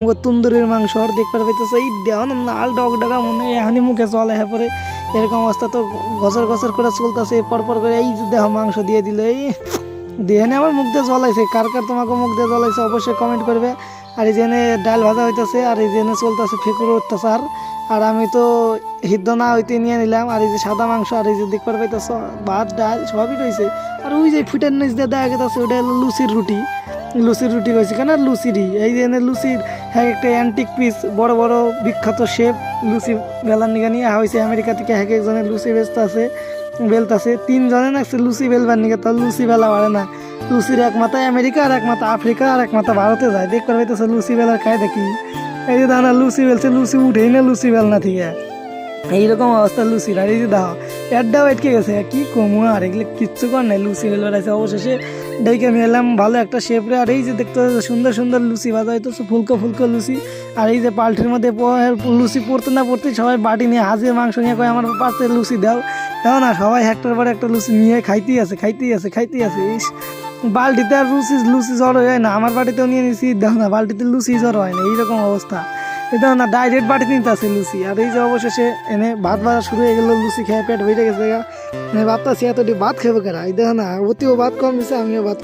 তন্দুরের মাংস আর দেখতে পাইতেছে এই দেহ না লাল ডগ ডগা মনে হয় এখনই মুখে জল হয়ে পরে এরকম অবস্থা তো গছর গছর করে চলতেছে পরপর করে এই যে দেহ মাংস দিয়ে দিল এই দিয়ে আমার মুখ দিয়ে জলাইছে কার কার তোমাকে মুখ দিয়ে জলাইছে অবশ্যই কমেন্ট করবে। আর এই জেনে ডাল ভাজা হইতেছে আর এই জেনে চলতেছে ফেকুর অত্যাচার। আর আমি তো হিদ্ধ না হইতে নিয়ে নিলাম আর এই যে সাদা মাংস আর এই যে দেখতে পাইতেছ ভাত ডাল সবই রয়েছে। আর ওই যে ফুটের নিচ দিয়ে দেখা গেছে ওটা হলো লুচির রুটি। লুচির রুটি রয়েছে কেন আর লুচিরই এই যে লুচির হ্যাঁ একটা অ্যান্টিক পিস বড় বড় বিখ্যাত শেফ লুচি বেলার নিয়ে নিয়ে হয়েছে আমেরিকা থেকে এক একজনের লুচি বেচতে আছে বেলতাছে তিনজনে নাকছে লুচি বেলবার নিকে তার লুচি বেলা পারে না। লুচির এক মাথায় আমেরিকা আর এক মাথা আফ্রিকা আর এক মাথা ভারতে যায় দেখতে পাইতেছে লুচি বেলার খায় দেখি এই যে দানা লুচি বেলছে লুচি উঠেই না লুচি বেল না থেকে এইরকম অবস্থা লুচির। আর এই যে দাও এডটাও আটকে গেছে কি কমু আর এগুলো কিচ্ছু কর নাই লুচি বেলবার আছে অবশেষে ডেকে আমি এলাম ভালো একটা শেপরে। আর এই যে দেখতে সুন্দর সুন্দর লুচি ভাজা হইতেছে ফুলকো ফুলকো লুচি। আর এই যে পাল্টির মধ্যে লুচি পড়তে না পড়তে সবাই বাটি নিয়ে হাজির মাংস নিয়ে কয় আমার পাতে লুচি দাও দাও না সবাই একটার পর একটা লুচি নিয়ে খাইতেই আছে ইস বালতিতে আর লুচি জ্বর হয় না আমার বাড়িতেও নিয়ে নিয়েছি দেখো না বালতিতে লুচি জ্বর হয় না এইরকম অবস্থা দেখো না ডাইরেক্ট বাটি নিতে আছে লুচি। আর এই যে অবশেষে এনে ভাত ভাজা শুরু হয়ে গেলো লুচি খেয়ে পেট ভরে গেছে ভাবতেছি এতটি ভাত খেবো কেনা এই দেখো না অতিও ভাত কম দিছে আমিও ভাত